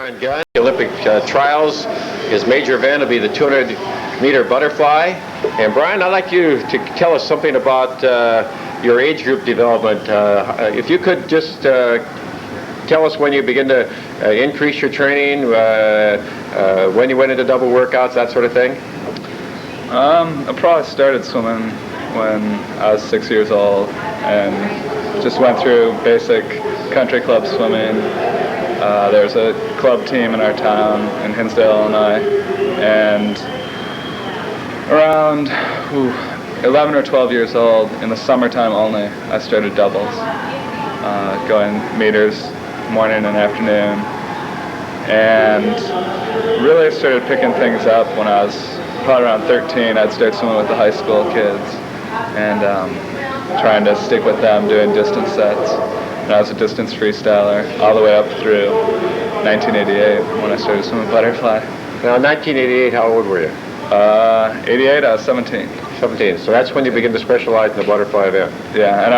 Brian Gunn. Olympic trials. His major event will be the 200-meter butterfly. And Brian, I'd like you to tell us something about your age group development. If you could just tell us when you begin to increase your training, when you went into double workouts, that sort of thing. I probably started swimming when I was 6 years old and just went through basic country club swimming. There's a club team in our town in Hinsdale, Illinois, and around 11 or 12 years old, in the summertime only, I started doubles, going meters morning and afternoon, and really started picking things up when I was probably around 13. I'd start swimming with the high school kids and trying to stick with them doing distance sets. And I was a distance freestyler all the way up through 1988 when I started swimming butterfly. Now, in 1988, how old were you? 88, I was 17. 17. So that's when you begin to specialize in the butterfly event. Yeah, and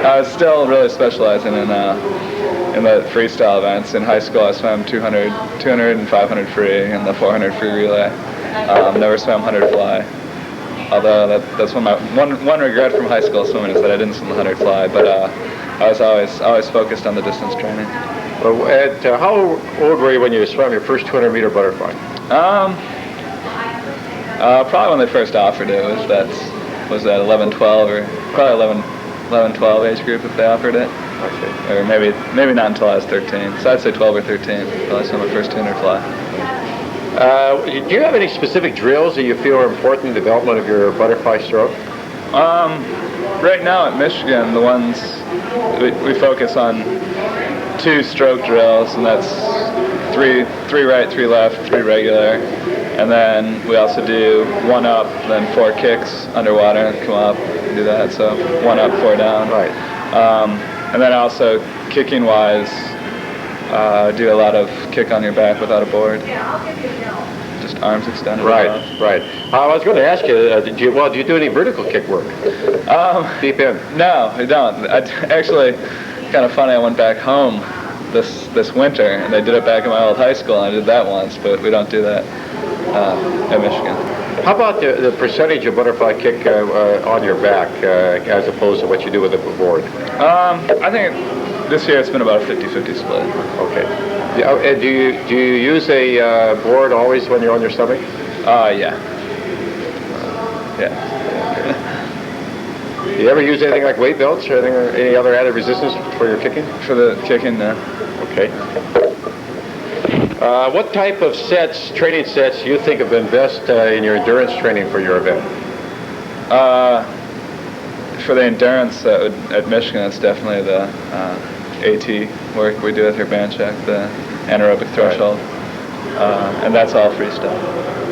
I was still really specializing in the freestyle events. In high school, I swam 200 and 500 free and the 400 free relay. Never swam 100 fly. Although that's one regret from high school swimming is that I didn't swim the 100 fly. But I was always focused on the distance training. Well, how old were you when you swam your first 200-meter butterfly? Probably when they first offered it. Was that 11, 12, or probably 11, 12 age group if they offered it. Okay. Or maybe not until I was 13. So I'd say 12 or 13 until I swam my first 200 fly. Do you have any specific drills that you feel are important in the development of your butterfly stroke? Right now at Michigan, the ones we focus on 2 stroke drills, and that's three right, 3 left, 3 regular, and then we also do 1 up, then 4 kicks underwater and come up and do that. So 1 up, 4 down. Right. And then also kicking wise, do a lot of kick on your back without a board. Just arms extended. Right, right. I was going to ask you, do you do any vertical kick work? Deep in? No, I don't. Actually, kind of funny, I went back home this winter, and I did it back in my old high school, and I did that once, but we don't do that at Michigan. How about the percentage of butterfly kick on your back as opposed to what you do with the board? I think this year it's been about a 50-50 split. Okay. And do you use a board always when you're on your stomach? Yeah. Yeah. Do you ever use anything like weight belts or anything, or any other added resistance for your kicking? For the kicking, no. Okay. What type of training sets, do you think have been best in your endurance training for your event? For the endurance at Michigan, it's definitely the AT work we do with your band check, the anaerobic threshold, and that's all freestyle.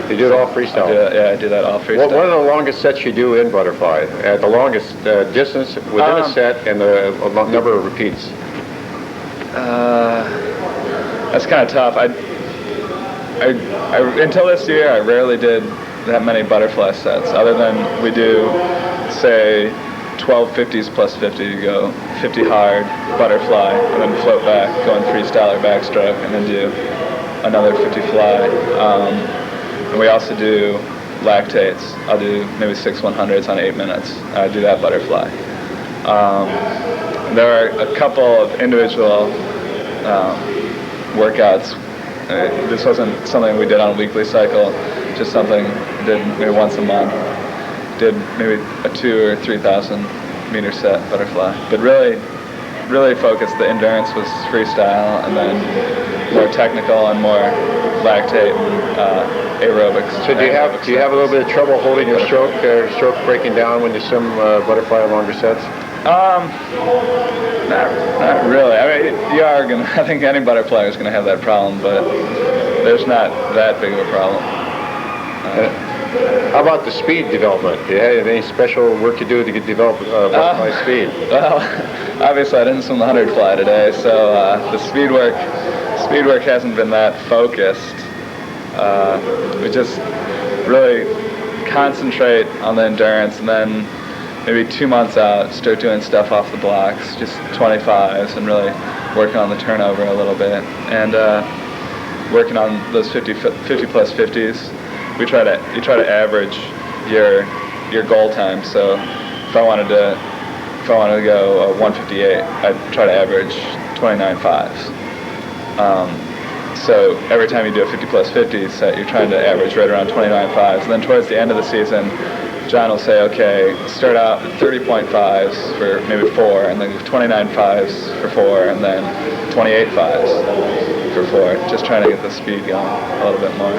You do it all freestyle? I do that all freestyle. What are the longest sets you do in butterfly? The longest distance within a set and the number of repeats? That's kind of tough. Until this year, I rarely did that many butterfly sets, other than we do, say, 12 50s plus 50. You go 50 hard, butterfly, and then float back, going freestyle or backstroke, and then do another 50 fly. And we also do lactates. I'll do maybe 6 100s on 8 minutes. I do that butterfly. There are a couple of individual workouts. This wasn't something we did on a weekly cycle, just something we did maybe once a month. Did maybe a 2,000 or 3,000 meter set butterfly. But really focused, the endurance was freestyle, and then more technical and more lactate and aerobics. So do you have a little bit of trouble holding your stroke breaking down when you swim butterfly longer sets? Not really. I mean, I think any butterfly is gonna have that problem, but there's not that big of a problem. How about the speed development? Do you have any special work you do to develop butterfly speed? Well, obviously I didn't swim the 100 fly today, so the speed work hasn't been that focused. We just really concentrate on the endurance, and then maybe 2 months out, start doing stuff off the blocks, just 25s, and really working on the turnover a little bit, and working on those 50 plus 50s. You try to average your goal time. So if I wanted to go 158, I'd try to average 29.5s. So every time you do a 50 plus 50 set, you're trying to average right around 29.5s. And then towards the end of the season, John will say, okay, start out at 30.5s for maybe 4, and then 29.5s for 4, and then 28.5s for 4. Just trying to get the speed going a little bit more.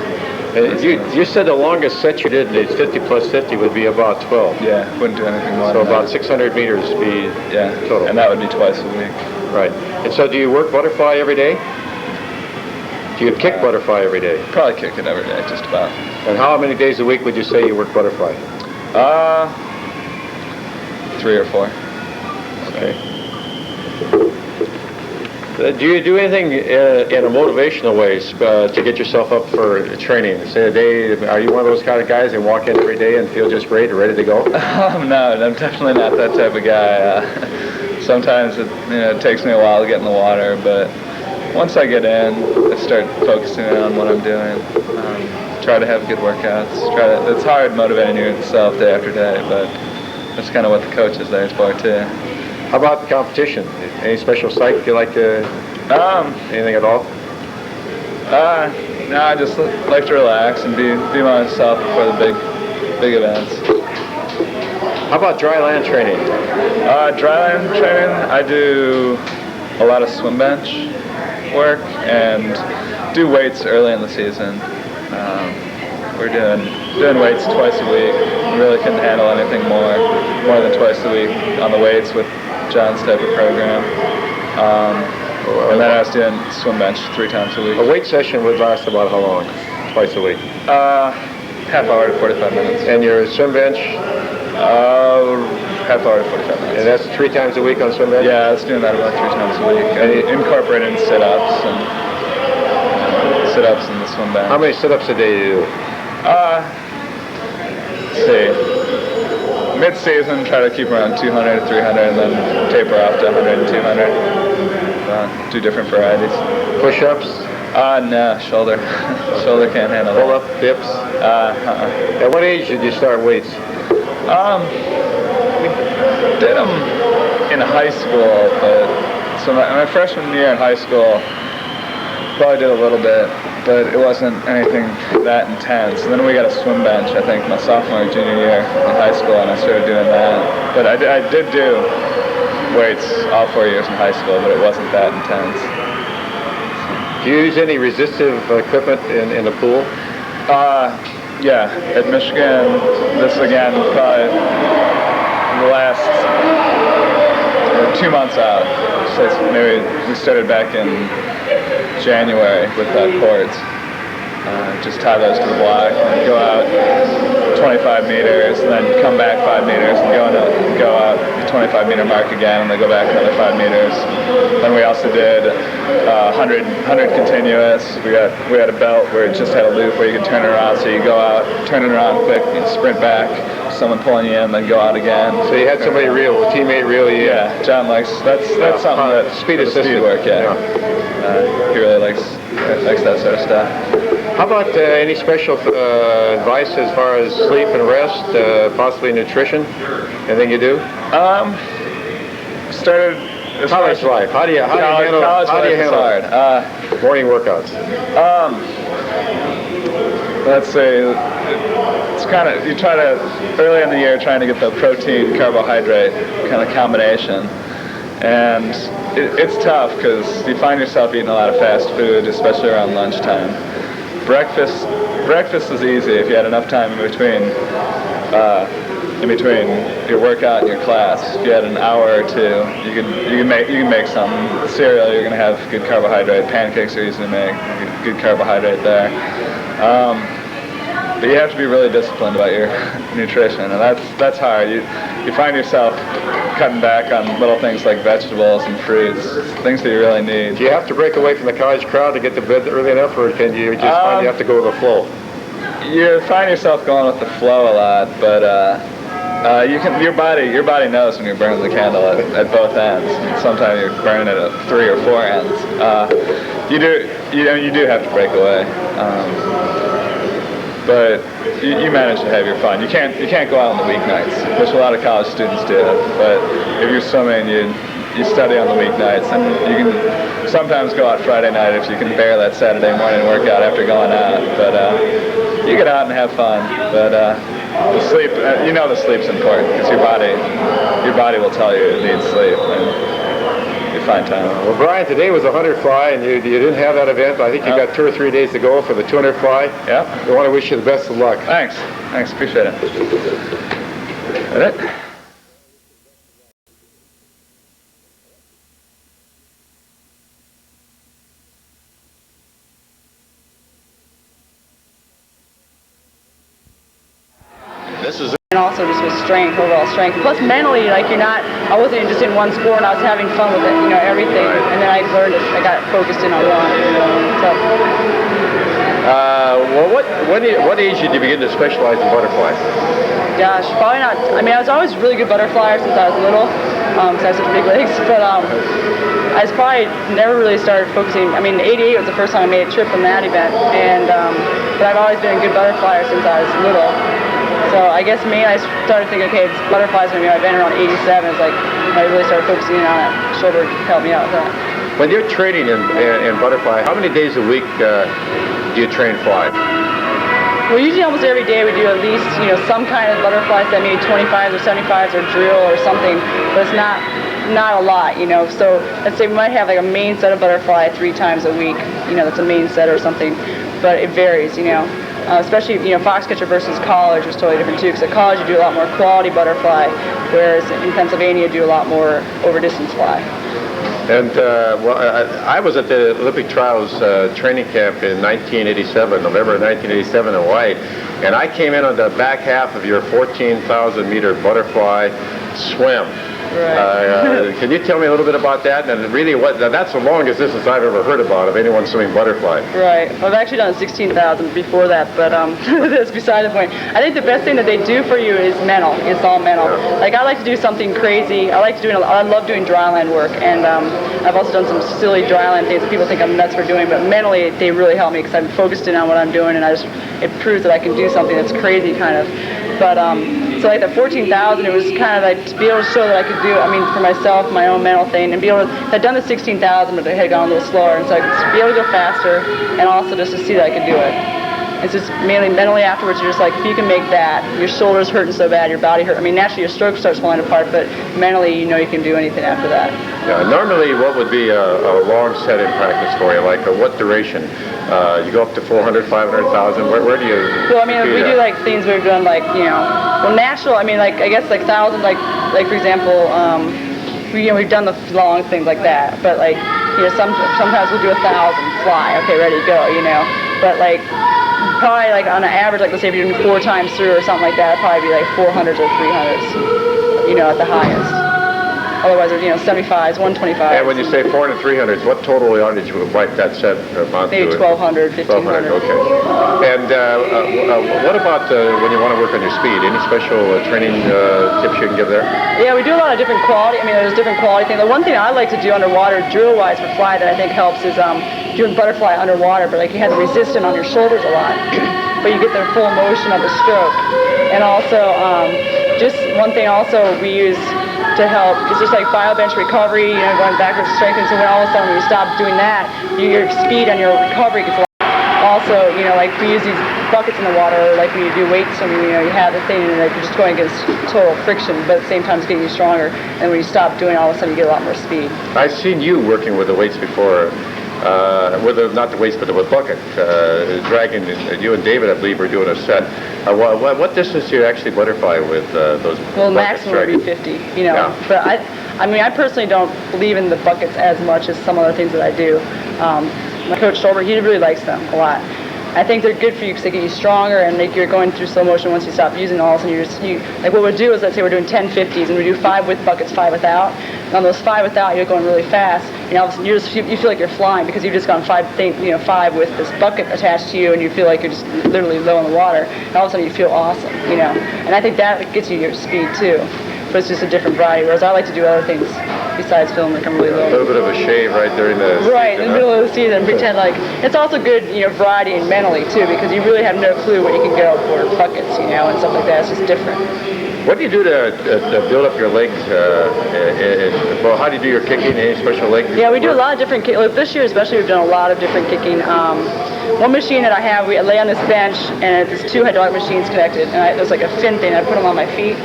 You said the longest set you did, the 50 plus 50, would be about 12. Yeah, wouldn't do anything more so than about that. 600 meters speed total. And that would be twice a week. Right. And so do you work butterfly every day? Do you kick butterfly every day? Probably kick it every day, just about. And how many days a week would you say you work butterfly? 3 or 4. Okay. Do you do anything in a motivational way to get yourself up for training? Say a day, are you one of those kind of guys that walk in every day and feel just great and ready to go? No, I'm definitely not that type of guy. Sometimes it takes me a while to get in the water, but once I get in, I start focusing on what I'm doing. Try to have good workouts. It's hard motivating yourself day after day, but that's kind of what the coach is there for too. How about the competition? Any special psych you like to? Anything at all? No, I just like to relax and be myself before the big events. How about dry land training? Dry land training, I do a lot of swim bench work and do weights early in the season. We're doing weights twice a week. We really couldn't handle anything more than twice a week on the weights with John's type of program. And then I was doing swim bench 3 times a week. A weight session would last about how long? Twice a week? Half hour to 45 minutes. And your swim bench? Half hour to 45 minutes. And that's 3 times a week on swim bench? Yeah, I was doing that about 3 times a week. And incorporating sit-ups and in the swim bench. How many sit-ups a day do you do? Let's see. Mid-season, try to keep around 200 to 300, and then taper off to 100 and 200. Do different varieties. Push-ups? No, shoulder. Shoulder can't handle that. Pull-up, dips? At what age did you start weights? Did them in high school, but so my freshman year in high school, probably did a little bit, but it wasn't anything that intense. And then we got a swim bench, I think, my sophomore or junior year in high school, and I started doing that. But I did do weights all 4 years in high school, but it wasn't that intense. Do you use any resistive equipment in the pool? Yeah, at Michigan, this again, probably the last 2 months out. So maybe we started back in January with cords. Just tie those to the block and go out 25 meters, and then come back 5 meters and go out the 25 meter mark again, and then go back another 5 meters. Then we also did 100 continuous. We had a belt where it just had a loop where you could turn it around, so you go out, turn it around quick, and sprint back, someone pulling you in, then go out again. So you had somebody reel, a teammate reel you in? Yeah, John likes, that's something that speed assisted work, yeah. He really likes that sort of stuff. How about any special advice as far as sleep and rest, possibly nutrition? Anything you do? Started college life. How do you handle hard. Morning workouts? Let's say it's kind of, you try to early in the year trying to get the protein carbohydrate kind of combination, and it's tough because you find yourself eating a lot of fast food, especially around lunchtime. Breakfast is easy if you had enough time in between your workout and your class. If you had an hour or two, you can make some cereal. You're gonna have good carbohydrate. Pancakes are easy to make. Good carbohydrate there. But you have to be really disciplined about your nutrition, and that's hard. You find yourself cutting back on little things like vegetables and fruits, things that you really need. Do you have to break away from the college crowd to get to bed early enough, or can you just find you have to go with the flow? You find yourself going with the flow a lot, but Your body knows when you're burning the candle at both ends. Sometimes you're burning it at 3 or 4 ends. You do have to break away, but you manage to have your fun. You can't go out on the weeknights, which a lot of college students do. But if you're swimming, you study on the weeknights, and you can sometimes go out Friday night if you can bear that Saturday morning workout after going out. But you get out and have fun. But the sleep, the sleep's important because your body will tell you it needs sleep, and you find time. Well, Brian, today was a 100 fly, and you didn't have that event, but I think you got 2 or 3 days to go for the 200 fly. Yeah. I want to wish you the best of luck. Thanks, appreciate it. That it? This is and also just with strength, overall strength. Plus mentally, like I wasn't just in one sport, and I was having fun with it, everything. Right. And then I learned it, I got focused in on one. So. Well, what age did you begin to specialize in butterfly? Gosh, probably not. I mean, I was always a really good butterflyer since I was little, because I have such big legs. But I was probably never really started focusing. I mean, '88 was the first time I made a trip from that event, and but I've always been a good butterflyer since I was little. So I guess I started thinking, okay, this butterfly's going to be my event around '87. It's like I really started focusing on that shoulder to help me out with that. When you're training in butterfly, how many days a week do you train fly? Well, usually almost every day we do at least, some kind of butterflies that maybe 25s or 75s or drill or something, but it's not a lot, So let's say we might have like a main set of butterfly 3 times a week, that's a main set or something, but it varies, Especially, Foxcatcher versus college was totally different too, because at college you do a lot more quality butterfly, whereas in Pennsylvania you do a lot more over distance fly. And I was at the Olympic Trials training camp in 1987, November 1987 in Hawaii, and I came in on the back half of your 14,000 meter butterfly swim. Right. Can you tell me a little bit about that? And really, that's the longest distance I've ever heard about of anyone swimming butterfly. Right. Well, I've actually done 16,000 before that, but that's beside the point. I think the best thing that they do for you is mental. It's all mental. Yeah. Like I like to do something crazy. I love doing dryland work, and I've also done some silly dryland things that people think I'm nuts for doing, but mentally they really help me because I'm focused in on what I'm doing, and it proves that I can do something that's crazy, kind of. But so like the 14,000, it was kind of like to be able to show that I could do, for myself, my own mental thing, and be able to, I'd done the 16,000, but I had gone a little slower, and so I could be able to go faster, and also just to see that I could do it. It's just mainly mentally afterwards, you're just like, if you can make that, your shoulder's hurting so bad, your body hurt. Naturally your stroke starts falling apart, but mentally you can do anything after that. Yeah, normally what would be a long set in practice for you? Like what duration? You go up to 400, 500,000, where do you... Well, we do like things we've done like, natural, I guess like 1,000, like for example, we've done the long things like that, but like, sometimes we'll do 1,000, fly, okay, ready, go, but like, probably like on an average, like let's say if you're doing 4 times through or something like that, it'd probably be like 400s or 300s, at the highest. Otherwise, they're 75s, 125s. And when you say 400 and 300s, what total yardage would wipe that set amount to? Maybe 1,200, 1,500. 1,200, okay. And what about when you want to work on your speed? Any special training tips you can give there? Yeah, we do a lot of different quality. There's different quality things. The one thing I like to do underwater, drill-wise for fly, that I think helps is doing butterfly underwater, but like you have the resistance on your shoulders a lot, but you get the full motion of the stroke. And also, just one thing also we use to help, it's just like bio bench recovery, going backwards strengthening, so when all of a sudden when you stop doing that, your speed on your recovery gets a lot. Also, like we use these buckets in the water, like when you do weight swimming, you have the thing and like you're just going against total friction, but at the same time it's getting you stronger, and when you stop doing it, all of a sudden you get a lot more speed. I've seen you working with the weights before, not the weights, but with bucket, dragging, you and David, I believe, were doing a set. What distance do you actually butterfly with those Well, buckets maximum would be 50, Yeah. But I personally don't believe in the buckets as much as some other things that I do. My coach Stolber, he really likes them a lot. I think they're good for you because they get you stronger and make you going through slow motion once you stop using all of a sudden like what we'll do is, let's say we're doing 10 50s and we do 5 with buckets, 5 without. On those 5 without, you're going really fast, and all of a sudden you feel like you're flying because you've just gone 5 with this bucket attached to you, and you feel like you're just literally low in the water. And all of a sudden you feel awesome, And I think that gets you your speed too. But it's just a different variety. Whereas I like to do other things besides film, like I'm really low. A little bit of a shave right during the right in the middle of the season. Pretend like it's also good, variety and mentally too, because you really have no clue what you can go for buckets, and stuff like that. It's just different. What do you do to build up your legs? Well, how do you do your kicking? Any special leg? Yeah, we do a lot of different kicking. Like this year especially, we've done a lot of different kicking. One machine that I have, I lay on this bench, and there's 2 hydraulic machines connected, and there's like a fin thing. I put them on my feet,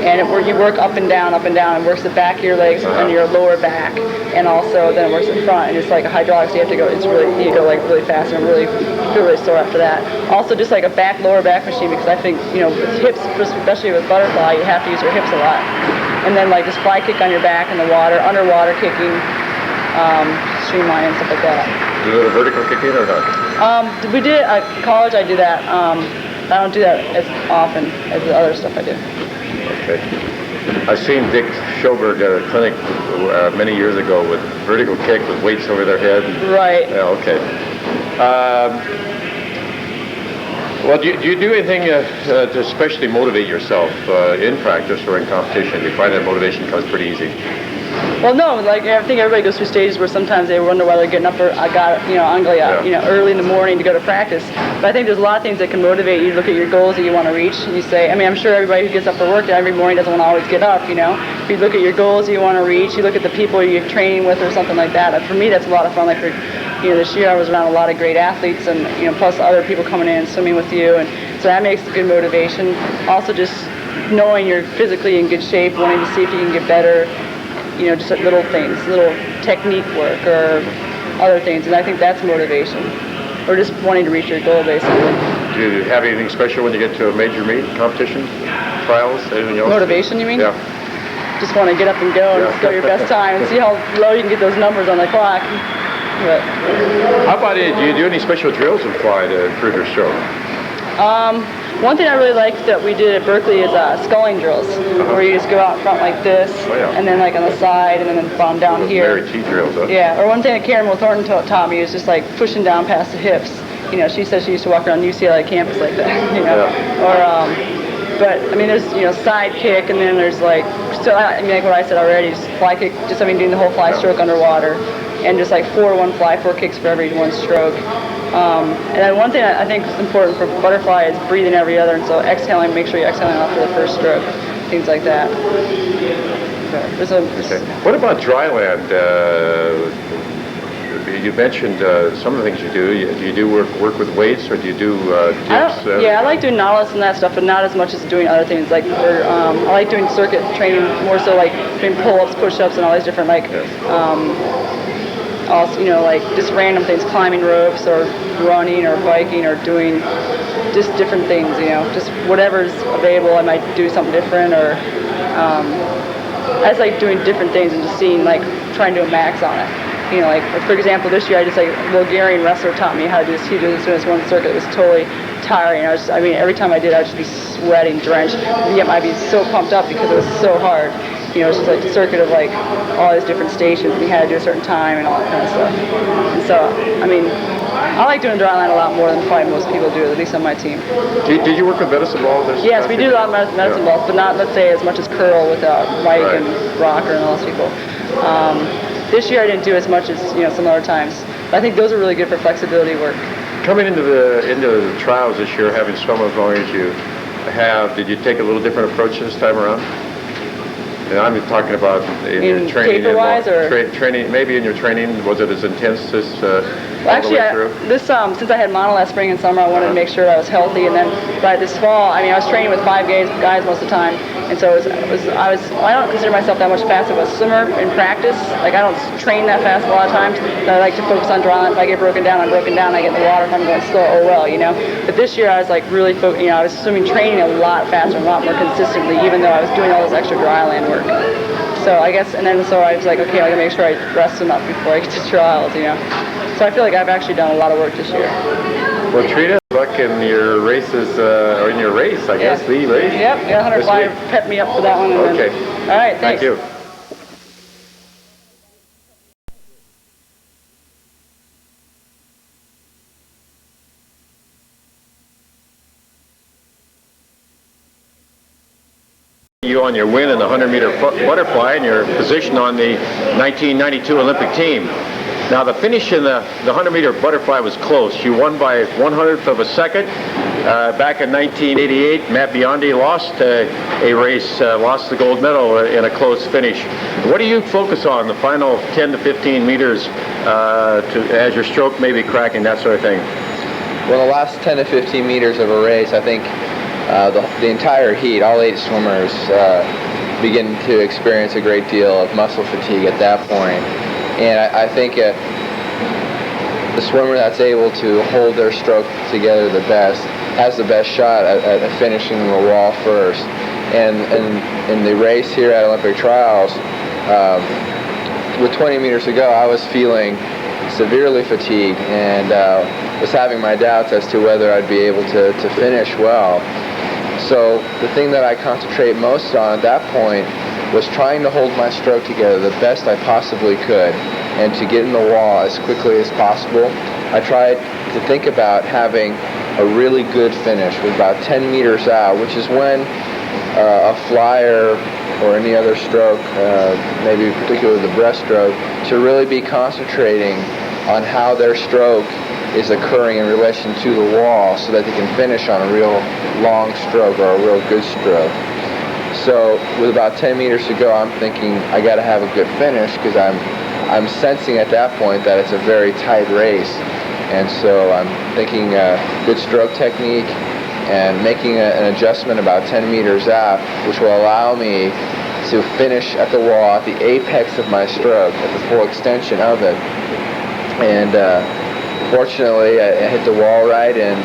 and you work up and down, and works the back of your legs and your lower back, and also then it works the front. And it's like a hydraulic, so you have to go. You go like really fast, and feel really sore after that. Also, just like a lower back machine, because I think with hips, especially with butterfly, you have to use your hips a lot. And then like just fly kick on your back in the water, underwater kicking, streamline and stuff like that. Do you do a vertical kicking or not? We did at college. I do that. I don't do that as often as the other stuff I do. Okay. I've seen Dick Schoberg at a clinic many years ago with vertical kick with weights over their head. Right. Yeah. Okay. Well, do you do anything to especially motivate yourself in practice or in competition? Do you find that motivation comes pretty easy? Well, no, like I think everybody goes through stages where sometimes they wonder why they're getting up early in the morning to go to practice. But I think there's a lot of things that can motivate you to look at your goals that you want to reach. And you say, I'm sure everybody who gets up for work every morning doesn't want to always get up, If you look at your goals you want to reach, you look at the people you're training with or something like that. For me, that's a lot of fun. Like for, this year I was around a lot of great athletes and, plus other people coming in and swimming with you. And so that makes a good motivation. Also just knowing you're physically in good shape, wanting to see if you can get better. Just little things, little technique work or other things, and I think that's motivation. Or just wanting to reach your goal, basically. Do you have anything special when you get to a major meet, competition, trials, anything else? Motivation, you mean? Yeah. Just want to get up and go and just go your best time and see how low you can get those numbers on the clock. But how about it? Do you do any special drills in fly to improve your stroke? One thing I really liked that we did at Berkeley is sculling drills, where you just go out front like this, and then like on the side, and then bomb down here. Mary T drills, huh? Yeah, or one thing that Karen Thornton taught me is just like pushing down past the hips. She said she used to walk around UCLA campus like that, Yeah. Or, but I mean, there's, side kick, and then there's like, like what I said already, just fly kick, doing the whole fly stroke underwater, and just like 4 kicks for every 1 stroke. And then one thing I think is important for butterfly is breathing every other, and so exhaling, make sure you're exhaling after the first stroke, things like that. What about dry land? You mentioned some of the things you do. Do you do work with weights, or do you do dips? Yeah, I like doing Nautilus and that stuff, but not as much as doing other things. Like I like doing circuit training more so, like doing pull-ups, push-ups, and all these different also, like just random things, climbing ropes or running or biking or doing just different things, just whatever's available. I might do something different, or I just like doing different things and just seeing, like trying to do a max on it. Like for example, this year I just a Bulgarian wrestler taught me how to do this. He did this one circuit. It was totally tiring. Every time I did, I'd just be sweating, drenched. Yet I'd be so pumped up because it was so hard. It's just like a circuit of like all these different stations, and you had to do a certain time and all that kind of stuff. And so, I like doing dry line a lot more than probably most people do, at least on my team. Did you work with medicine ball? Yes, we do a lot of medicine balls, but not, let's say, as much as curl with Mike and Rocker and all those people. This year I didn't do as much as some other times. But I think those are really good for flexibility work. Coming into the trials this year, having swum as long as you have, did you take a little different approach this time around? And I'm talking about in your training. Taper-wise, or training, maybe in your training, was it as intense as actually, since I had mono last spring and summer, I wanted to make sure I was healthy. And then, but this fall, I was training with 5 guys most of the time, and so I don't consider myself that much fast of a swimmer in practice. Like I don't train that fast a lot of times. I like to focus on dry line. If I get broken down, I'm broken down. I get in the water. If I'm going slow, oh well, But this year I was like really I was training a lot faster, a lot more consistently, even though I was doing all this extra dry land work. So I guess, so I was like, okay, I gotta make sure I rest enough before I get to trials, So I feel like I've actually done a lot of work this year. Well, Trina, luck in your races, or in your race, I guess, the race. Yep, 100 flyer pepped me up for that one. Okay. All right, thanks. Thank you. You on your win in the 100-meter butterfly and your position on the 1992 Olympic team. Now the finish in the 100-meter butterfly was close. You won by 1/100th of a second. Back in 1988, Matt Biondi lost a race, lost the gold medal in a close finish. What do you focus on the final 10 to 15 meters as your stroke may be cracking, that sort of thing? Well, the last 10 to 15 meters of a race, I think the entire heat, all 8 swimmers begin to experience a great deal of muscle fatigue at that point. And I think the swimmer that's able to hold their stroke together the best has the best shot at finishing the wall first. And in the race here at Olympic Trials, with 20 meters to go, I was feeling severely fatigued and was having my doubts as to whether I'd be able to finish well. So the thing that I concentrate most on at that point was trying to hold my stroke together the best I possibly could and to get in the wall as quickly as possible. I tried to think about having a really good finish with about 10 meters out, which is when a flyer or any other stroke, maybe particularly the breaststroke, should really be concentrating on how their stroke is occurring in relation to the wall so that they can finish on a real long stroke or a real good stroke. So with about 10 meters to go, I'm thinking I got to have a good finish because I'm sensing at that point that it's a very tight race. And so I'm thinking good stroke technique and making an adjustment about 10 meters out, which will allow me to finish at the wall at the apex of my stroke, at the full extension of it. And fortunately, I hit the wall right, and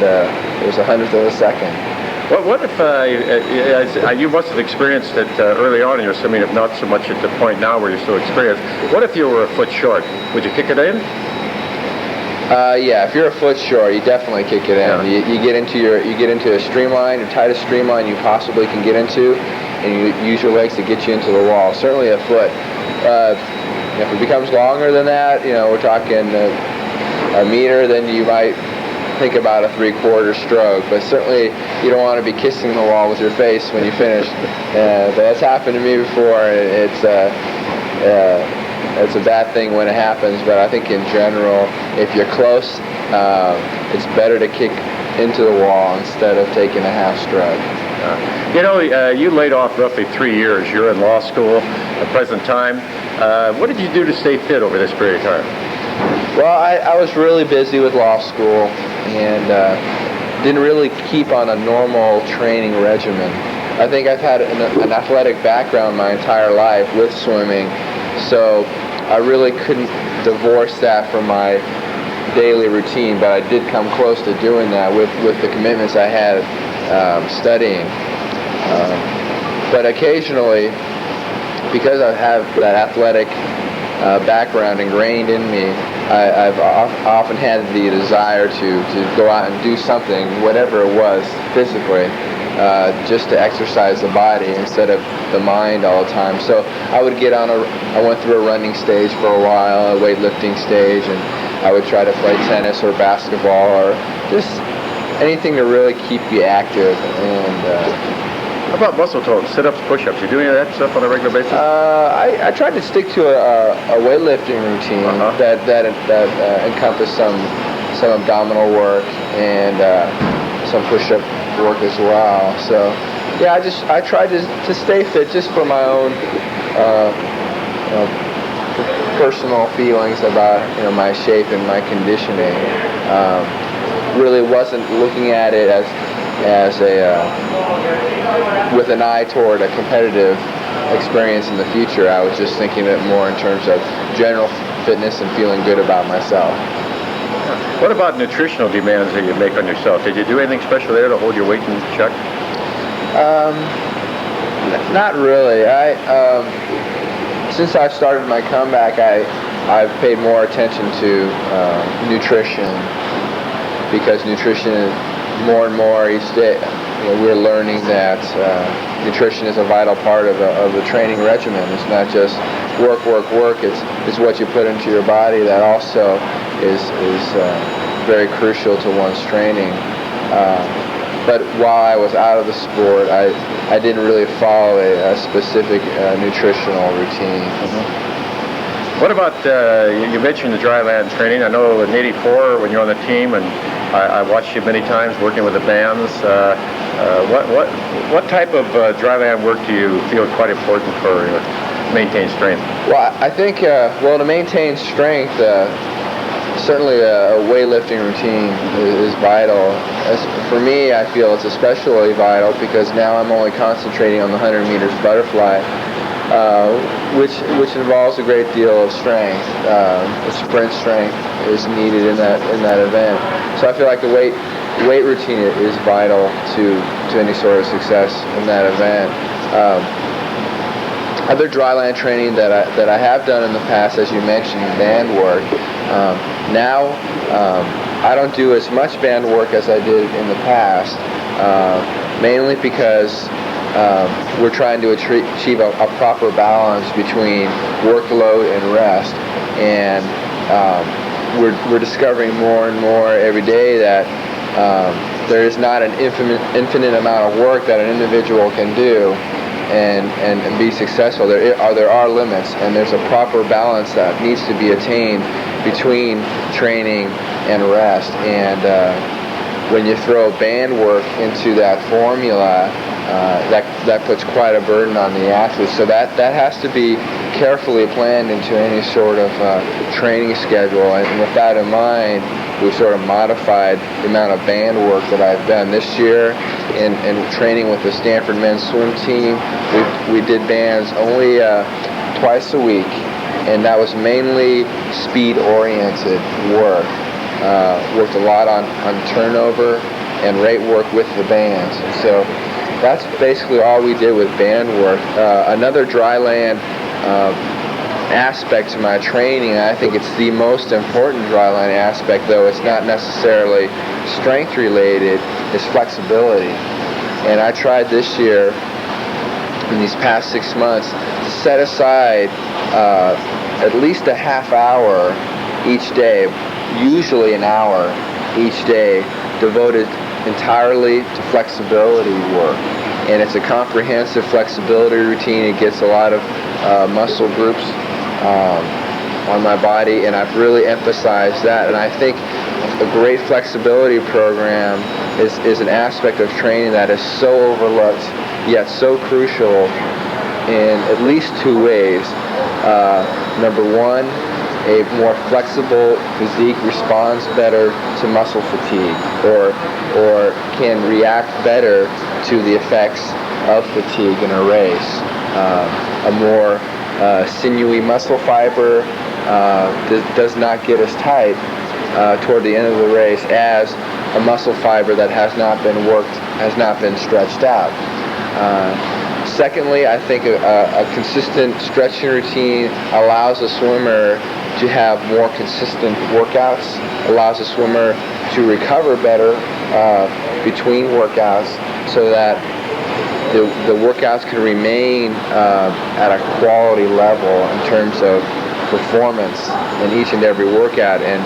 it was 100th of a second. Well, what if, you must have experienced it early on in your swimming, if not so much at the point now where you're so experienced. What if you were a foot short? Would you kick it in? Yeah, if you're a foot short, you definitely kick it in. Yeah. You get into a streamline, the tightest streamline you possibly can get into, and you use your legs to get you into the wall. Certainly a foot. If it becomes longer than that, we're talking a meter, then you might think about a 3/4 stroke. But certainly you don't want to be kissing the wall with your face when you finish. But that's happened to me before. It's a bad thing when it happens, but I think in general, if you're close, it's better to kick into the wall instead of taking a half stroke. You laid off roughly 3 years. You're in law school at present time. What did you do to stay fit over this period of time? Well, I was really busy with law school and didn't really keep on a normal training regimen. I think I've had an athletic background my entire life with swimming, so I really couldn't divorce that from my daily routine, but I did come close to doing that with the commitments I had studying. But occasionally, because I have that athletic background ingrained in me, I've often had the desire to go out and do something, whatever it was, physically, just to exercise the body instead of the mind all the time. So I would I went through a running stage for a while, a weightlifting stage, and I would try to play tennis or basketball or just anything to really keep you active. And how about muscle tones, sit-ups, push-ups? You doing that stuff on a regular basis? I tried to stick to a weightlifting routine that encompassed some abdominal work and some push-up work as well. So yeah, I tried to stay fit just for my own personal feelings about my shape and my conditioning. Really wasn't looking at it as with an eye toward a competitive experience in the future. I was just thinking it more in terms of general fitness and feeling good about myself. What about nutritional demands that you make on yourself? Did you do anything special there to hold your weight in check? Not really. Since I've started my comeback, I've paid more attention to nutrition, because nutrition is more and more each day. We're learning that nutrition is a vital part of the training regimen. It's not just work. It's what you put into your body that also is very crucial to one's training. But while I was out of the sport, I didn't really follow a specific nutritional routine. What about, you mentioned the dry land training. I know in '84 when you're on the team, and I watched you many times working with the bands. What type of dry land work do you feel is quite important for maintain strength? Well, I think, to maintain strength, certainly a weightlifting routine is vital. For me, I feel it's especially vital because now I'm only concentrating on the 100 meters butterfly, which involves a great deal of strength. Sprint strength is needed in that event. So I feel like the weight routine is vital to any sort of success in that event. Other dryland training that I have done in the past, as you mentioned, band work. Now I don't do as much band work as I did in the past, mainly because we're trying to achieve a proper balance between workload and rest, and we're discovering more and more every day that there is not an infinite amount of work that an individual can do and be successful. There are limits, and there's a proper balance that needs to be attained between training and rest. And when you throw band work into that formula, that puts quite a burden on the athlete. So that has to be carefully planned into any sort of training schedule. And with that in mind, we've sort of modified the amount of band work that I've done this year. In training with the Stanford men's swim team, we did bands only twice a week, and that was mainly speed-oriented work. Worked a lot on turnover and rate work with the bands. And so that's basically all we did with band work. Another dryland aspect to my training, and I think it's the most important dryland aspect, though it's not necessarily strength related, is flexibility. And I tried this year, in these past 6 months, to set aside at least a half hour each day, usually an hour each day, devoted entirely to flexibility work. And it's a comprehensive flexibility routine. It gets a lot of muscle groups on my body, and I've really emphasized that. And I think a great flexibility program is an aspect of training that is so overlooked, yet so crucial in at least two ways. Number one, a more flexible physique responds better to muscle fatigue, or can react better to the effects of fatigue in a race. A more sinewy muscle fiber does not get as tight toward the end of the race as a muscle fiber that has not been worked, has not been stretched out. Secondly, I think a consistent stretching routine allows a swimmer to have more consistent workouts, allows a swimmer to recover better between workouts, so that the workouts can remain at a quality level in terms of performance in each and every workout. And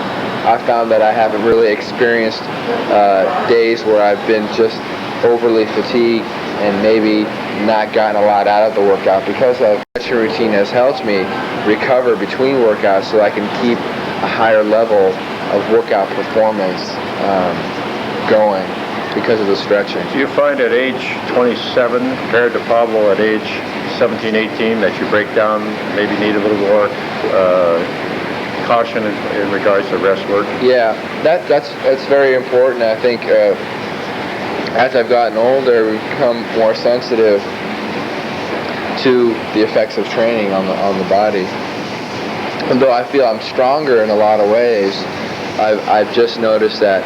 I found that I haven't really experienced days where I've been just overly fatigued and maybe not gotten a lot out of the workout, because that stretching routine has helped me recover between workouts so I can keep a higher level of workout performance going because of the stretching. Do you find at age 27 compared to Pablo at age 17, 18 that you break down, maybe need a little more caution in regards to rest work? Yeah, that's very important. I think as I've gotten older, we've become more sensitive to the effects of training on the body. And though I feel I'm stronger in a lot of ways, I've just noticed that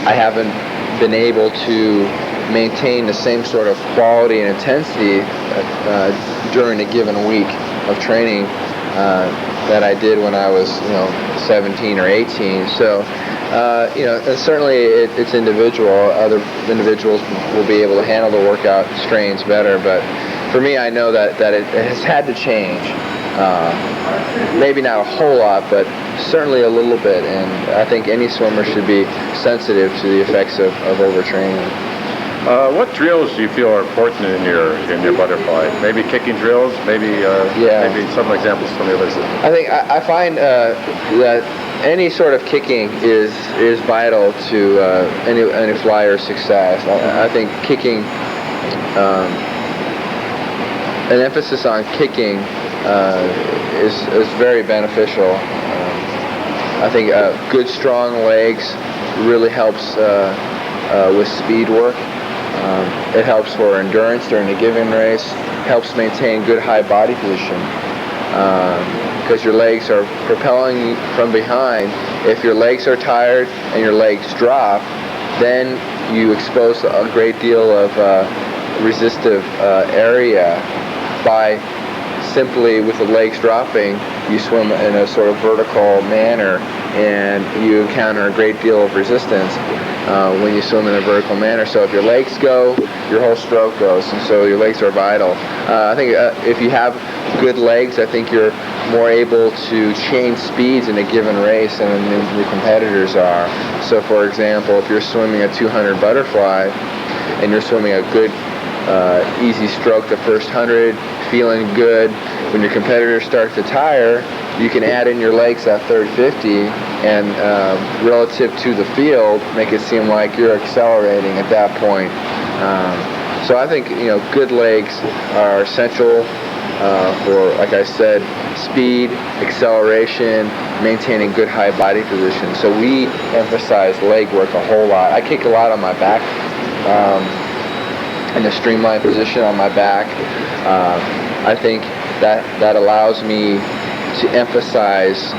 I haven't been able to maintain the same sort of quality and intensity during a given week of training that I did when I was 17 or 18. So and certainly it's individual. Other individuals will be able to handle the workout strains better, but for me, I know that it has had to change. Maybe not a whole lot, but certainly a little bit, and I think any swimmer should be sensitive to the effects of overtraining. What drills do you feel are important in your butterfly? Maybe kicking drills, maybe maybe some examples from the others. I think I find that any sort of kicking is vital to any flyer's success. I think kicking, an emphasis on kicking is very beneficial. I think good strong legs really helps with speed work. It helps for endurance during a given race, helps maintain good high body position, because your legs are propelling you from behind. If your legs are tired and your legs drop, then you expose a great deal of resistive area. By simply with the legs dropping, you swim in a sort of vertical manner, and you encounter a great deal of resistance when you swim in a vertical manner. So if your legs go, your whole stroke goes, and so your legs are vital. I think if you have good legs, I think you're more able to change speeds in a given race than your competitors are. So for example, if you're swimming a 200 butterfly and you're swimming a good easy stroke the first 100, feeling good, when your competitors start to tire, you can add in your legs that third 50 and relative to the field make it seem like you're accelerating at that point. So I think good legs are essential for, like I said, speed, acceleration, maintaining good high body position. So we emphasize leg work a whole lot. I kick a lot on my back, in a streamlined position on my back. I think that allows me to emphasize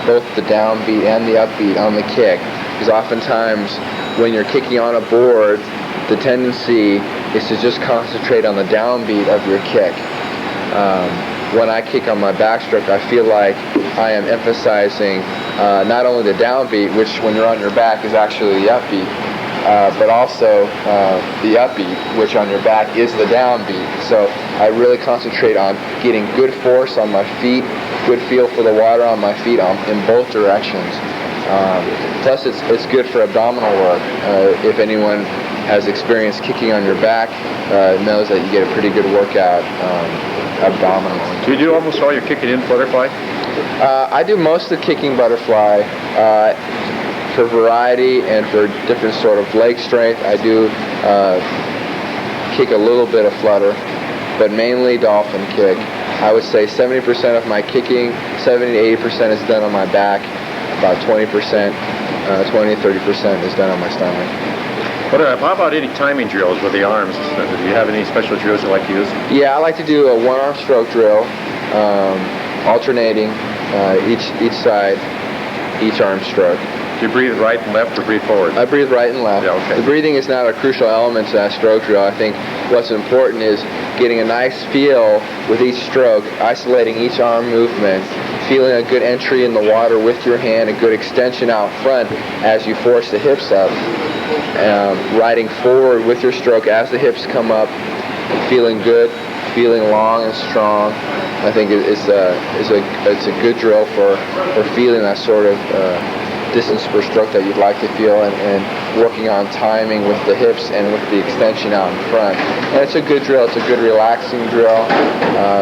both the downbeat and the upbeat on the kick, because oftentimes when you're kicking on a board, the tendency is to just concentrate on the downbeat of your kick. When I kick on my backstroke, I feel like I am emphasizing not only the downbeat, which when you're on your back is actually the upbeat, but also the upbeat, which on your back is the downbeat. So I really concentrate on getting good force on my feet, good feel for the water on my feet in both directions. Plus it's good for abdominal work. If anyone has experienced kicking on your back, knows that you get a pretty good workout abdominally. Do you do almost all your kicking in butterfly? I do most of the kicking butterfly. For variety and for different sort of leg strength, I do kick a little bit of flutter, but mainly dolphin kick. I would say 70% of my kicking, 70 to 80% is done on my back, about 20%, 20 to 30% is done on my stomach. But how about any timing drills with the arms? Do you have any special drills you like to use? Yeah, I like to do a one-arm stroke drill, alternating each side, each arm stroke. Do you breathe right and left or breathe forward? I breathe right and left. Yeah, okay. The breathing is not a crucial element to that stroke drill. I think what's important is getting a nice feel with each stroke, isolating each arm movement, feeling a good entry in the water with your hand, a good extension out front as you force the hips up, riding forward with your stroke as the hips come up, feeling good, feeling long and strong. I think it's a good drill for feeling that sort of distance per stroke that you'd like to feel, and working on timing with the hips and with the extension out in front. And it's a good drill. It's a good relaxing drill.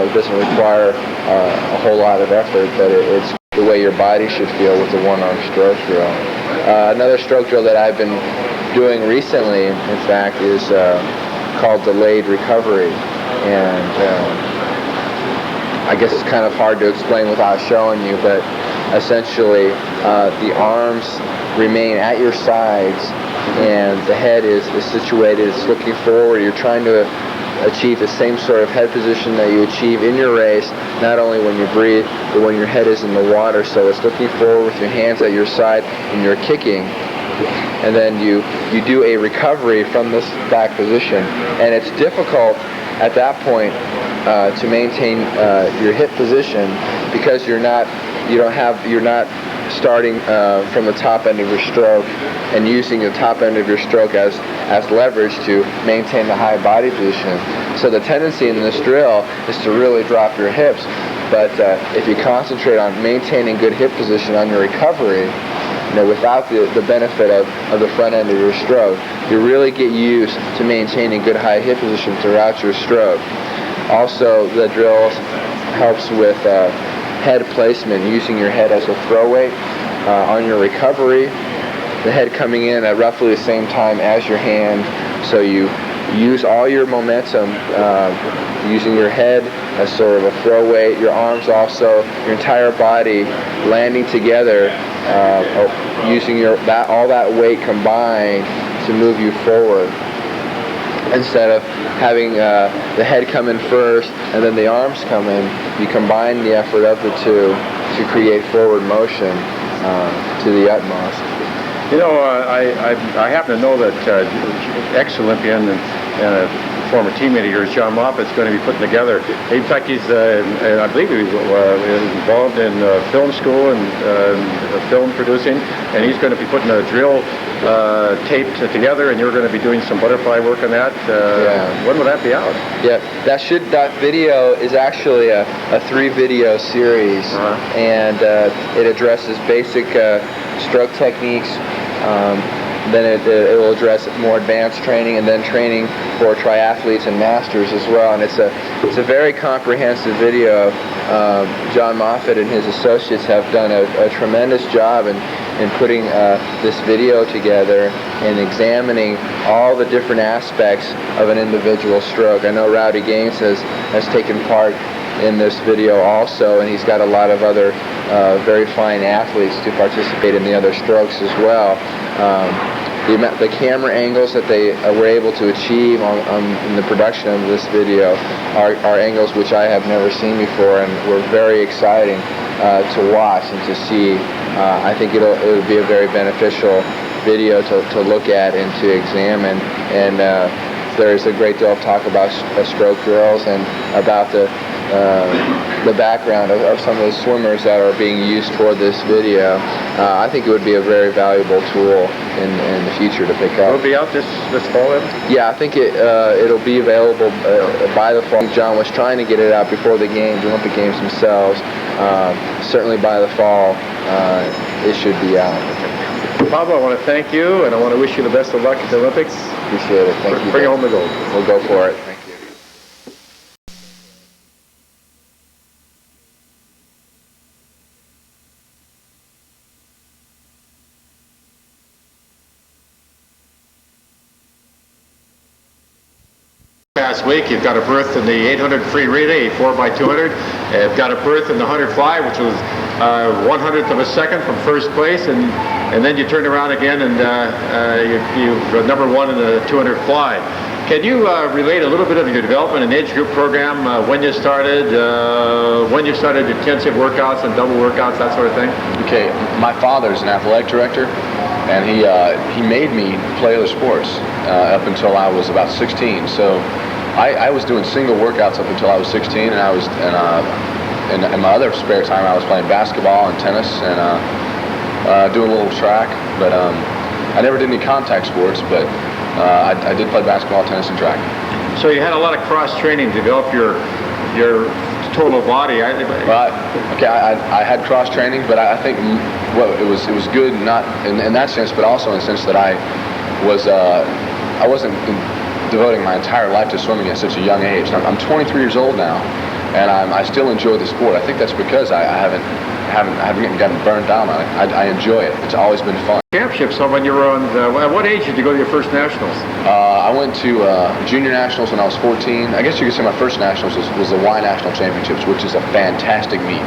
It doesn't require a whole lot of effort, but it's the way your body should feel with the one-arm stroke drill. Another stroke drill that I've been doing recently, in fact, is called delayed recovery. And I guess it's kind of hard to explain without showing you, but essentially the arms remain at your sides and the head is situated, it's looking forward. You're trying to achieve the same sort of head position that you achieve in your race, not only when you breathe, but when your head is in the water. So it's looking forward with your hands at your side and you're kicking. And then you do a recovery from this back position. And it's difficult at that point to maintain your hip position, because you're not starting from the top end of your stroke and using the top end of your stroke as leverage to maintain the high body position. So the tendency in this drill is to really drop your hips, but if you concentrate on maintaining good hip position on your recovery, without the benefit of the front end of your stroke, you really get used to maintaining good high hip position throughout your stroke. Also, the drill helps with head placement, using your head as a throw weight on your recovery. The head coming in at roughly the same time as your hand, so you use all your momentum using your head as sort of a throw weight, your arms also, your entire body landing together, using all that weight combined to move you forward. Instead of having the head come in first and then the arms come in, you combine the effort of the two to create forward motion to the utmost. You know, I happen to know that ex-Olympian and a former teammate of yours, John Moffitt's going to be putting together. In fact, he's, I believe he's involved in film school and film producing, and he's going to be putting a drill taped together, and you're going to be doing some butterfly work on that. When will that be out? Yeah, that video is actually a 3-video series, and it addresses basic stroke techniques. Then it will address more advanced training, and then training for triathletes and masters as well. And it's a very comprehensive video. John Moffitt and his associates have done a tremendous job in putting this video together and examining all the different aspects of an individual stroke. I know Rowdy Gaines has taken part in this video also, and he's got a lot of other very fine athletes to participate in the other strokes as well. The camera angles that they were able to achieve in the production of this video are angles which I have never seen before, and were very exciting to watch and to see. I think it'll be a very beneficial video to look at and to examine, and there's a great deal of talk about stroke drills and about the background of some of the swimmers that are being used for this video. I think it would be a very valuable tool in the future to pick up. Will it be out this fall then? Yeah, I think it'll be available by the fall. John was trying to get it out before the Olympic Games themselves. Certainly by the fall, it should be out. Pablo, I want to thank you, and I want to wish you the best of luck at the Olympics. Appreciate it. Thank you. Bring home the gold. We'll go for it. Thank you. Past week, you've got a berth in the 800 free relay, 4x200. You've got a berth in the 100 fly, which was 1/100th of a second from first place, and then you turned around again and you're number 1 in the 200 fly. Can you relate a little bit of your development and age group program, when you started intensive workouts and double workouts, that sort of thing? Okay, my father's an athletic director, and he made me play other sports up until I was about 16. So I was doing single workouts up until I was 16, and I was in my other spare time I was playing basketball and tennis and doing a little track. But I never did any contact sports, but I did play basketball, tennis, and track. So you had a lot of cross training to develop your total body. Okay, I had cross training, but I think it was good, not in that sense, but also in the sense that I wasn't devoting my entire life to swimming at such a young age. I'm 23 years old now, and I still enjoy the sport. I think that's because I haven't gotten burned down on it. I enjoy it. It's always been fun. Championships. So when you were on, at what age did you go to your first nationals? I went to junior nationals when I was 14. I guess you could say my first nationals was the Y National Championships, which is a fantastic meet.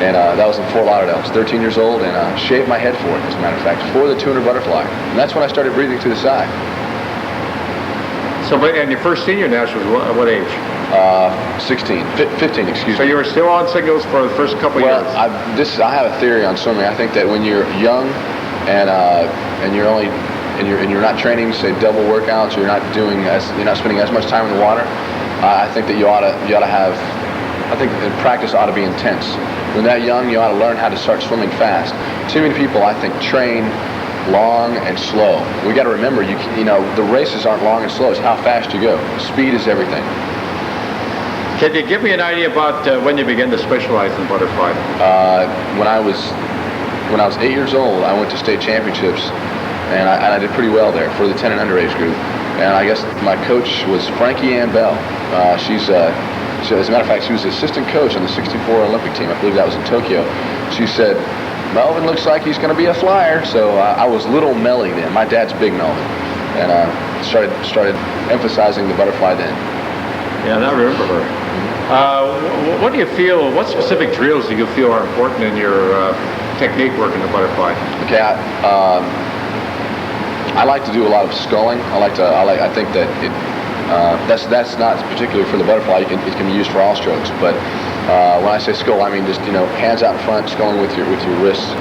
And that was in Fort Lauderdale. I was 13 years old, and shaved my head for it, as a matter of fact, for the 200 butterfly. And that's when I started breathing to the side. So, and your first senior nationals, what age? 15, excuse me. So you were still on singles for the first couple years? Well, I have a theory on swimming. I think that when you're young and you're not training, say double workouts, or you're not spending as much time in the water, I think that you ought to have. I think practice ought to be intense. When that young, you ought to learn how to start swimming fast. Too many people, I think, train long and slow. We got to remember, the races aren't long and slow. It's how fast you go. Speed is everything. Can you give me an idea about when you began to specialize in butterfly? When I was when I was 8 years old, I went to state championships, and I did pretty well there for the 10 and under age group. And I guess my coach was Frankie Ann Bell. As a matter of fact, she was the assistant coach on the 64 Olympic team. I believe that was in Tokyo. She said, Melvin looks like he's going to be a flyer. So I was little Melly then. My dad's big Melvin. And started emphasizing the butterfly then. Yeah, I remember her. What do you feel, what specific drills do you feel are important in your technique work in the butterfly? Okay, I like to do a lot of sculling. I think that that's not particularly for the butterfly. It can be used for all strokes. But when I say scull, I mean just hands out in front, sculling with your wrists.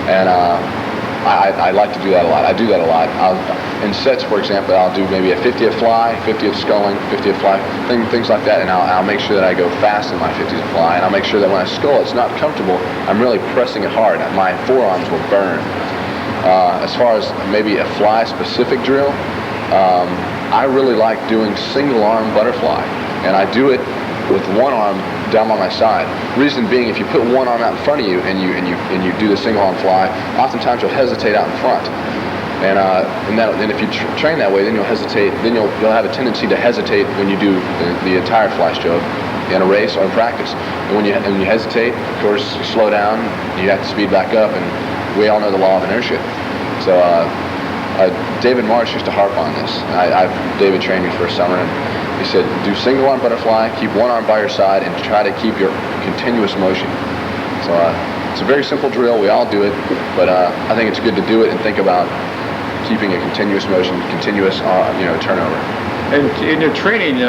And I like to do that a lot. I do that a lot. In sets, for example, I'll do maybe a 50th fly, 50th sculling, 50th fly, things like that, and I'll make sure that I go fast in my 50th fly, and I'll make sure that when I scull, it's not comfortable. I'm really pressing it hard. My forearms will burn. As far as maybe a fly-specific drill, I really like doing single-arm butterfly, and I do it with one arm down by my side. Reason being, if you put one arm out in front of you and you do the single arm fly, oftentimes you'll hesitate out in front. And if you train that way, then you'll hesitate. Then you'll have a tendency to hesitate when you do the entire fly stroke in a race or in practice. And when you hesitate, of course, you slow down. You have to speed back up, and we all know the law of inertia. So David Marsh used to harp on this. David trained me for a summer, and he said, do single arm butterfly, keep one arm by your side, and try to keep your continuous motion. So it's a very simple drill. We all do it, but I think it's good to do it and think about keeping a continuous motion, continuous turnover. And in your training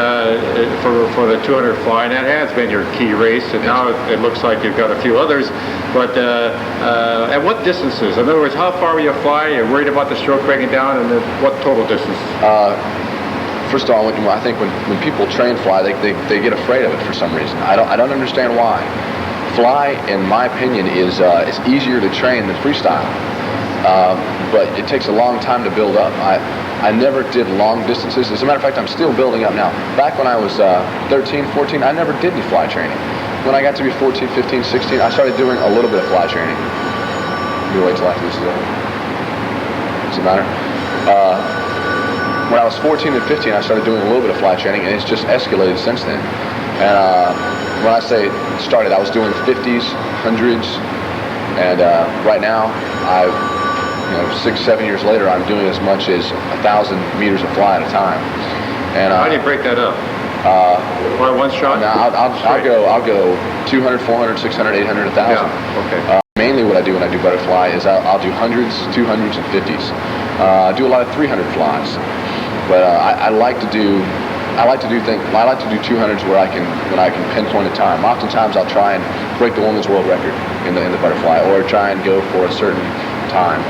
for the 200 fly, and that has been your key race, and now it looks like you've got a few others, but at what distances? In other words, how far will you fly? You're worried about the stroke breaking down, and what total distance? First of all, I think when people train fly, they get afraid of it for some reason. I don't understand why. Fly, in my opinion, is easier to train than freestyle, but it takes a long time to build up. I never did long distances. As a matter of fact, I'm still building up now. Back when I was 13, 14, I never did any fly training. When I got to be 14, 15, 16, I started doing a little bit of fly training. You wait till after this is over. Does it matter? When I was 14 and 15, I started doing a little bit of fly training, and it's just escalated since then. And when I say started, I was doing 50s, 100s, and right now, 6, 7 years later, I'm doing as much as 1,000 meters of fly at a time. And how do you break that up? One shot? Now I'll go 200, 400, 600, 800, 1,000. Yeah. Okay. Mainly what I do when I do butterfly is I'll do 100s, 200s, and 50s. I do a lot of 300 flies, but I like to do 200s when I can pinpoint a time. Oftentimes I'll try and break the women's world record in the butterfly, or try and go for a certain time.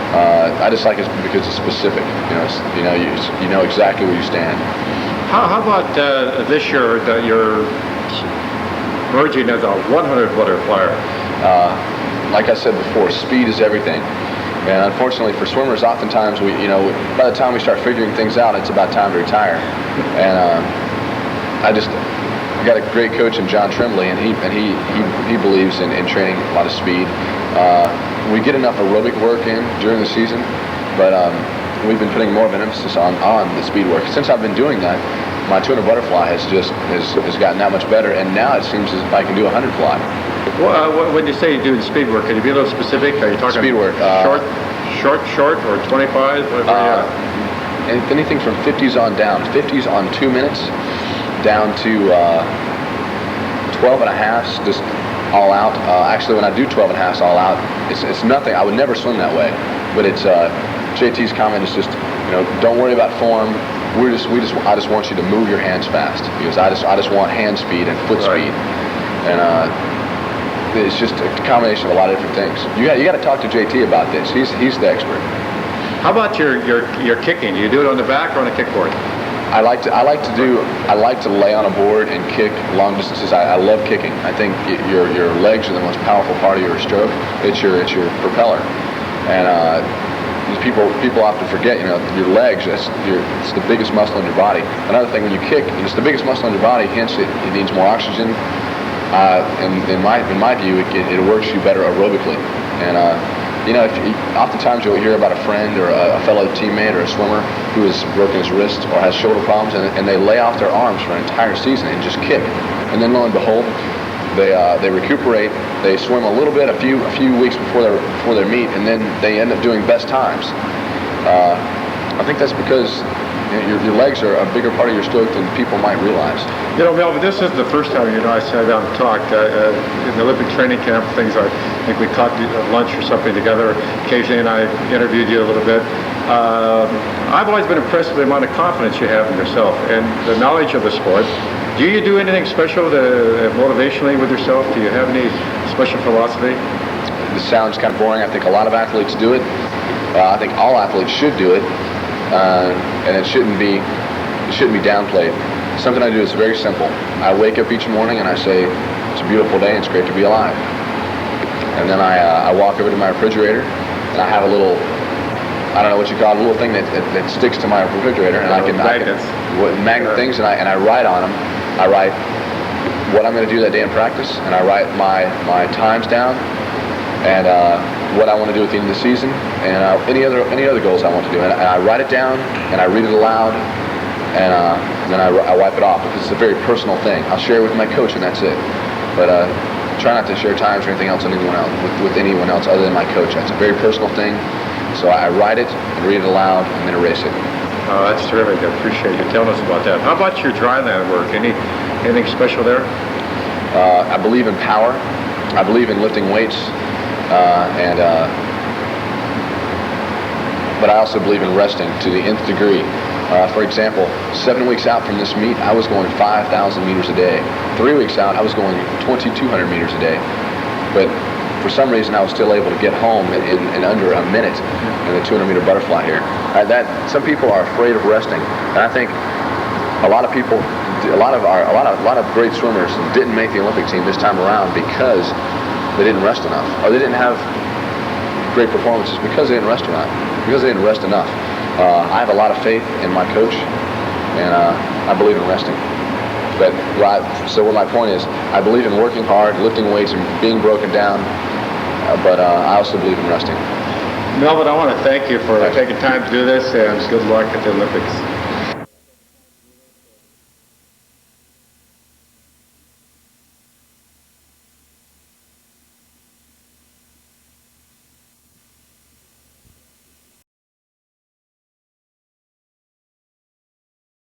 I just like it because it's specific. You know exactly where you stand. How about this year that you're merging as a 100 butterflyer? Like I said before, speed is everything. And unfortunately for swimmers, oftentimes by the time we start figuring things out, it's about time to retire. And I got a great coach in John Tremblay, and he believes in training a lot of speed. We get enough aerobic work in during the season, but we've been putting more of an emphasis on the speed work. Since I've been doing that, my 200 butterfly has gotten that much better, and now it seems as if I can do a 100 fly. Well, when you say you're doing speed work, can you be a little specific? Are you talking speed work? Short, or 25? Anything from 50s on down. 50s on 2 minutes, down to 12 and a halves, just all out. Actually, when I do 12 and a halves all out, it's nothing. I would never swim that way. But it's JT's comment is just, don't worry about form. I just want you to move your hands fast, because I just want hand speed and foot speed, and it's just a combination of a lot of different things. You got to talk to JT about this. He's the expert. How about your kicking? Do you do it on the back or on the kickboard? I like to lay on a board and kick long distances. I love kicking. I think your legs are the most powerful part of your stroke. It's your propeller, and people often forget. Your legs. It's the biggest muscle in your body. Another thing, when you kick, it's the biggest muscle in your body. Hence, it needs more oxygen. And in my view, it works you better aerobically. And oftentimes you'll hear about a friend or a fellow teammate or a swimmer who has broken his wrist or has shoulder problems, and they lay off their arms for an entire season and just kick. And then lo and behold, they recuperate. They swim a little bit a few weeks before their meet, and then they end up doing best times. I think that's because your legs are a bigger part of your stroke than people might realize. Melvin, this is the first time I sat down and talked in the Olympic training camp. Things I think we talked at lunch or something together occasionally, and I interviewed you a little bit. I've always been impressed with the amount of confidence you have in yourself and the knowledge of the sport. Do you do anything special motivationally with yourself? Do you have any special philosophy? This sounds kind of boring. I think a lot of athletes do it. I think all athletes should do it, and it shouldn't be downplayed. Something I do is very simple. I wake up each morning and I say, "It's a beautiful day. And it's great to be alive." And then I walk over to my refrigerator and I have a little, I don't know what you call it, a little thing that sticks to my refrigerator, and magnet things, and I write on them. I write what I'm going to do that day in practice, and I write my times down, and what I want to do at the end of the season, and any other goals I want to do. And I write it down, and I read it aloud, and then I wipe it off, because it's a very personal thing. I'll share it with my coach, and that's it. But try not to share times or anything else with anyone else other than my coach. That's a very personal thing. So I write it and read it aloud and then erase it. Oh, that's terrific. I appreciate you telling us about that. How about your dry land work? Anything special there? I believe in power. I believe in lifting weights, but I also believe in resting to the nth degree. For example, 7 weeks out from this meet, I was going 5,000 meters a day. 3 weeks out, I was going 2,200 meters a day. But for some reason, I was still able to get home in under a minute in the 200-meter butterfly here. Some people are afraid of resting, and I think a lot of great swimmers didn't make the Olympic team this time around because they didn't rest enough, or they didn't have great performances because they didn't rest enough. I have a lot of faith in my coach, and I believe in resting. So what my point is, I believe in working hard, lifting weights, and being broken down, but I also believe in resting. Melvin, I want to thank you for taking time to do this, and good luck at the Olympics.